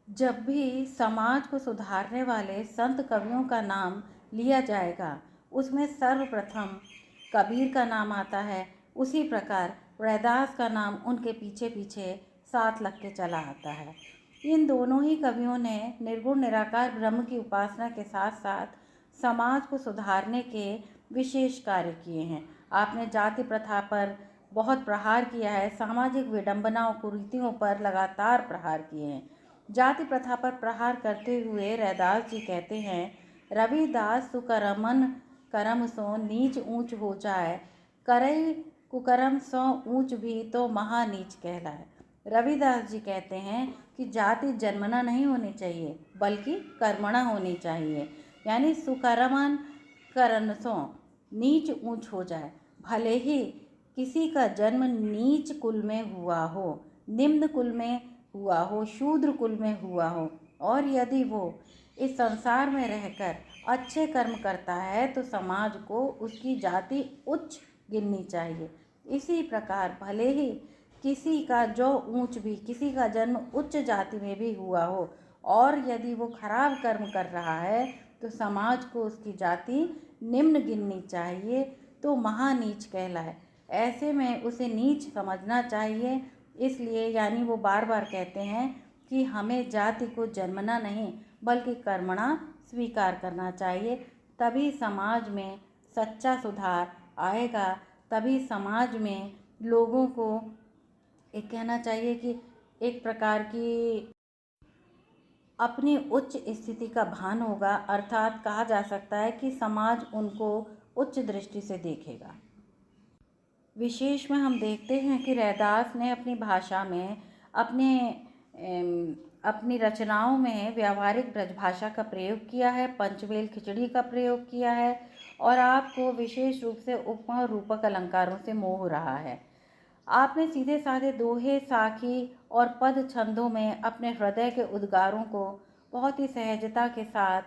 जब भी समाज को सुधारने वाले संत कवियों का नाम लिया जाएगा, उसमें सर्वप्रथम कबीर का नाम आता है। उसी प्रकार रैदास का नाम उनके पीछे पीछे साथ लग के चला आता है। इन दोनों ही कवियों ने निर्गुण निराकार ब्रह्म की उपासना के साथ साथ समाज को सुधारने के विशेष कार्य किए हैं। आपने जाति प्रथा पर बहुत प्रहार किया है, सामाजिक विडंबनाओं कुरीतियों पर लगातार प्रहार किए हैं। जाति प्रथा पर प्रहार करते हुए रैदास जी कहते हैं, रविदास सुकरमन करम सो नीच ऊंच हो जाए, करई कुकरम सो ऊंच भी तो महानीच कहलाए। रविदास जी कहते हैं कि जाति जन्मना नहीं होनी चाहिए बल्कि कर्मणा होनी चाहिए, यानी सुकरमन करन सो नीच ऊंच हो जाए। भले ही किसी का जन्म नीच कुल में हुआ हो, निम्न कुल में हुआ हो, शूद्र कुल में हुआ हो, और यदि वो इस संसार में रहकर अच्छे कर्म करता है तो समाज को उसकी जाति उच्च गिननी चाहिए। इसी प्रकार भले ही किसी का किसी का जन्म उच्च जाति में भी हुआ हो, और यदि वो खराब कर्म कर रहा है तो समाज को उसकी जाति निम्न गिननी चाहिए, तो महानीच कहलाए। ऐसे में उसे नीच समझना चाहिए। इसलिए यानी वो बार बार कहते हैं कि हमें जाति को जन्मना नहीं बल्कि कर्मणा स्वीकार करना चाहिए। तभी समाज में सच्चा सुधार आएगा, तभी समाज में लोगों को एक कहना चाहिए कि एक प्रकार की अपनी उच्च स्थिति का भान होगा, अर्थात कहा जा सकता है कि समाज उनको उच्च दृष्टि से देखेगा। विशेष में हम देखते हैं कि रैदास ने अपनी भाषा में अपनी रचनाओं में व्यावहारिक ब्रजभाषा का प्रयोग किया है, पंचमेल खिचड़ी का प्रयोग किया है, और आपको विशेष रूप से उपमा और रूपक अलंकारों से मोह हो रहा है। आपने सीधे साधे दोहे, साखी और पद छंदों में अपने हृदय के उद्गारों को बहुत ही सहजता के साथ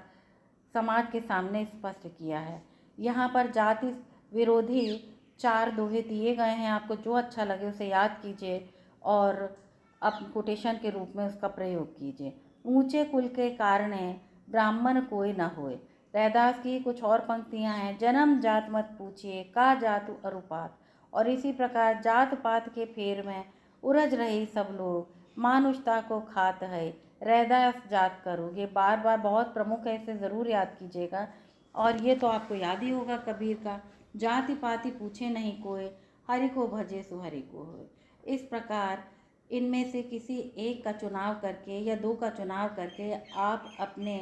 समाज के सामने स्पष्ट किया है। यहाँ पर जाति विरोधी 4 दोहे दिए गए हैं, आपको जो अच्छा लगे उसे याद कीजिए और अब कोटेशन के रूप में उसका प्रयोग कीजिए। ऊंचे कुल के कारणे ब्राह्मण कोई न होए। रैदास की कुछ और पंक्तियां हैं, जन्म जात मत पूछिए का जातु अरुपात। और इसी प्रकार जात पात के फेर में उलझ रही सब लोग, मानुषता को खात है रैदास जात करो। ये बार बार बहुत प्रमुख है, इसे ज़रूर याद कीजिएगा। और ये तो आपको याद ही होगा कबीर का, जाति पाति पूछे नहीं कोई, हरि को भजे सो हरि को होए। इस प्रकार इनमें से किसी एक का चुनाव करके या 2 का चुनाव करके आप अपने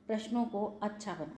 प्रश्नों को अच्छा बना